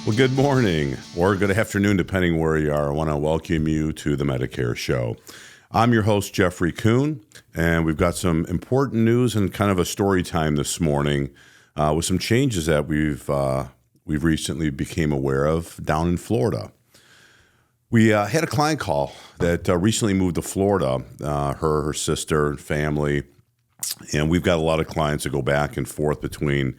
Well, good morning or good afternoon, depending where you are. I want to welcome you to the Medicare Show. I'm your host, Jeffrey Kuhn, and we've got some important news and kind of a story time this morning with some changes that we've recently became aware of down in Florida. We had a client call that recently moved to Florida, her sister, family, and we've got a lot of clients that go back and forth between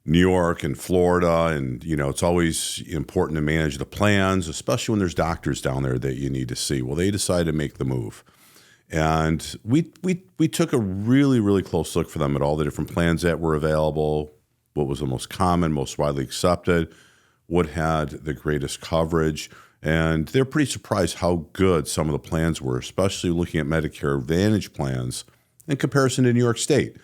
New York and Florida, and it's always important to manage the plans, especially when there's doctors down there that you need to see. Well, they decided to make the move, and we took a really, really close look for them at all the different plans that were available, what was the most common, most widely accepted, what had the greatest coverage, and they're pretty surprised how good some of the plans were, especially looking at Medicare Advantage plans in comparison to New York State.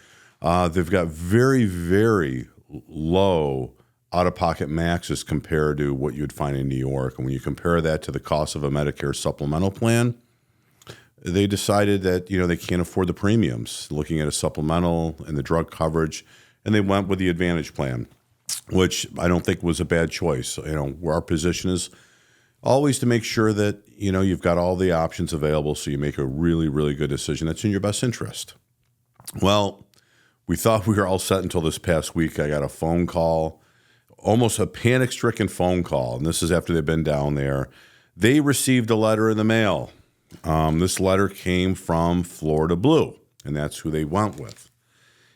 They've got very, very low out-of-pocket maxes compared to what you'd find in New York. And when you compare that to the cost of a Medicare supplemental plan, they decided that, they can't afford the premiums, looking at a supplemental and the drug coverage, and they went with the Advantage plan, which I don't think was a bad choice. Where our position is always to make sure that, you've got all the options available so you make a really, really good decision that's in your best interest. Well, we thought we were all set until this past week. I got a phone call, almost a panic-stricken phone call, and this is after they've been down there. They received a letter in the mail. This letter came from Florida Blue, and that's who they went with.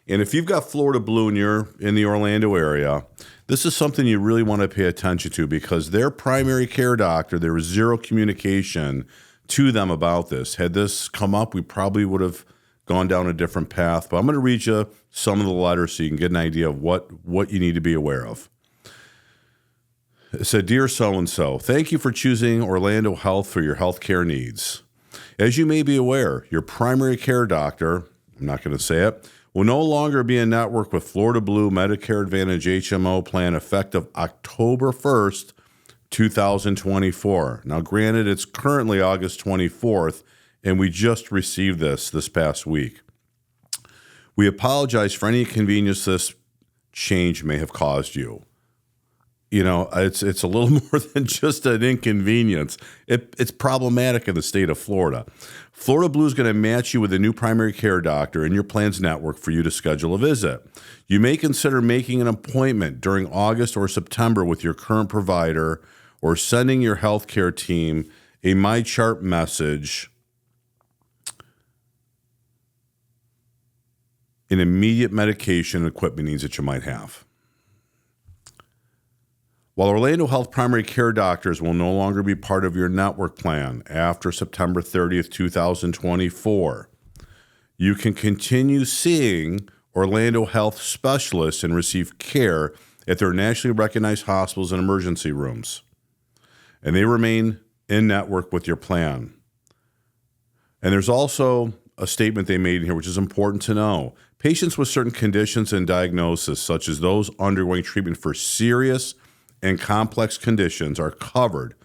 And if you've got Florida Blue and you're in the Orlando area, this is something you really want to pay attention to because their primary care doctor, there was zero communication to them about this. Had this come up, we probably would have gone down a different path, but I'm going to read you some of the letters so you can get an idea of what you need to be aware of. It said, "Dear so-and-so, thank you for choosing Orlando Health for your healthcare needs. As you may be aware, your primary care doctor, I'm not going to say it, will no longer be in network with Florida Blue Medicare Advantage HMO plan effective October 1st, 2024. Now, granted, it's currently August 24th, and we just received this past week. We apologize for any inconvenience this change may have caused you." It's a little more than just an inconvenience. It's problematic in the state of Florida. Florida Blue is going to match you with a new primary care doctor in your plan's network for you to schedule a visit. You may consider making an appointment during August or September with your current provider or sending your healthcare team a MyChart message in immediate medication and equipment needs that you might have. While Orlando Health primary care doctors will no longer be part of your network plan after September 30th, 2024, you can continue seeing Orlando Health specialists and receive care at their nationally recognized hospitals and emergency rooms. And they remain in network with your plan. And there's also a statement they made here, which is important to know. Patients with certain conditions and diagnoses, such as those undergoing treatment for serious and complex conditions, are covered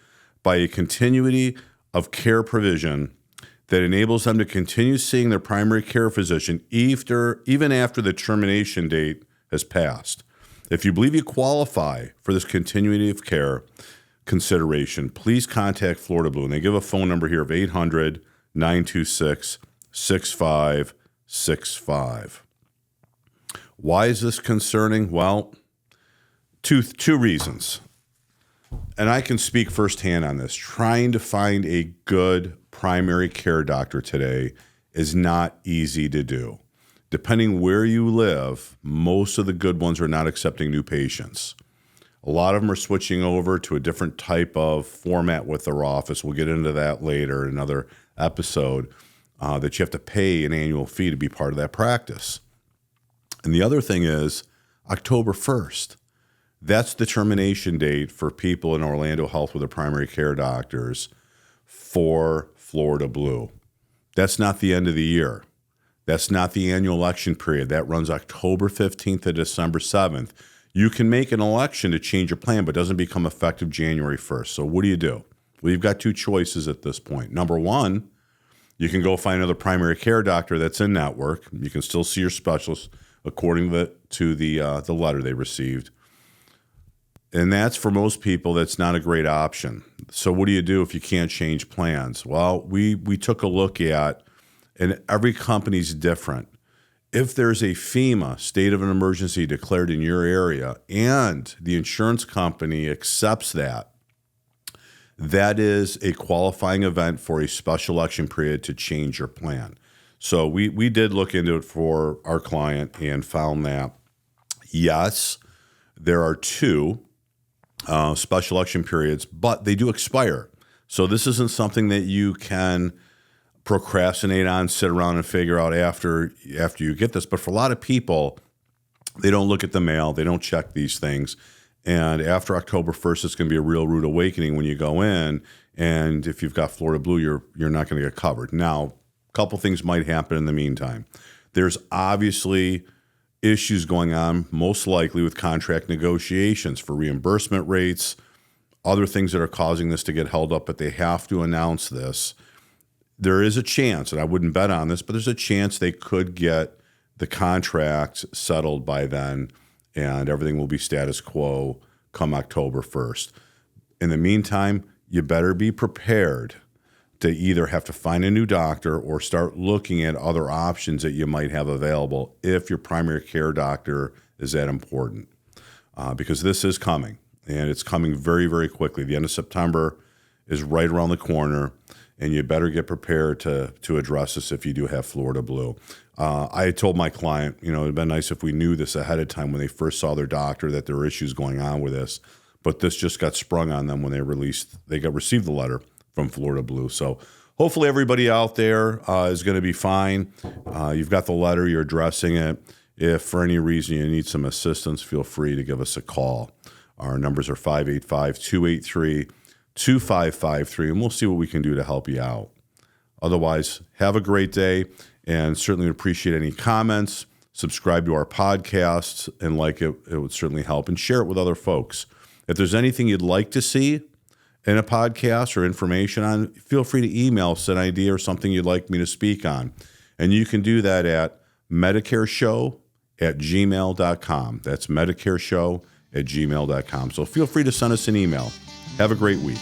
by a continuity of care provision that enables them to continue seeing their primary care physician even after the termination date has passed. If you believe you qualify for this continuity of care consideration, please contact Florida Blue. And they give a phone number here of 800-926-6565. Why is this concerning? Well, two reasons. And I can speak firsthand on this. Trying to find a good primary care doctor today is not easy to do. Depending where you live, most of the good ones are not accepting new patients. A lot of them are switching over to a different type of format with their office. We'll get into that later in another episode, that you have to pay an annual fee to be part of that practice. And the other thing is October 1st. That's the termination date for people in Orlando Health with their primary care doctors for Florida Blue. That's not the end of the year. That's not the annual election period. That runs October 15th to December 7th. You can make an election to change your plan, but it doesn't become effective January 1st. So what do? Well, you've got two choices at this point. Number one, you can go find another primary care doctor that's in network. You can still see your specialist according to the letter they received. And that's for most people, that's not a great option. So what do you do if you can't change plans? Well, we took a look at, and every company's different. If there's a FEMA, state of an emergency, declared in your area, and the insurance company accepts that, that is a qualifying event for a special election period to change your plan. So we did look into it for our client and found that, yes, there are two special election periods, but they do expire. So this isn't something that you can procrastinate on, sit around and figure out after you get this. But for a lot of people, they don't look at the mail, they don't check these things. And after October 1st, it's going to be a real rude awakening when you go in. And if you've got Florida Blue, you're not going to get covered. Now, a couple things might happen in the meantime. There's obviously issues going on, most likely with contract negotiations for reimbursement rates, other things that are causing this to get held up, but they have to announce this. There is a chance, and I wouldn't bet on this, but there's a chance they could get the contract settled by then, and everything will be status quo come October 1st. In the meantime, you better be prepared to either have to find a new doctor or start looking at other options that you might have available if your primary care doctor is that important. Because this is coming, and it's coming very, very quickly. The end of September is right around the corner, and you better get prepared to address this if you do have Florida Blue. I had told my client, it'd been nice if we knew this ahead of time when they first saw their doctor that there were issues going on with this, but this just got sprung on them when they received the letter from Florida Blue. So hopefully everybody out there is going to be fine. You've got the letter, you're addressing it. If for any reason you need some assistance, feel free to give us a call. Our numbers are 585-283-2553, and we'll see what we can do to help you out. Otherwise, have a great day, and certainly appreciate any comments. Subscribe to our podcasts and like it. It would certainly help, and share it with other folks. If there's anything you'd like to see in a podcast or information on, feel free to email us an idea or something you'd like me to speak on. And you can do that at medicareshow@gmail.com. That's medicareshow@gmail.com. So feel free to send us an email. Have a great week.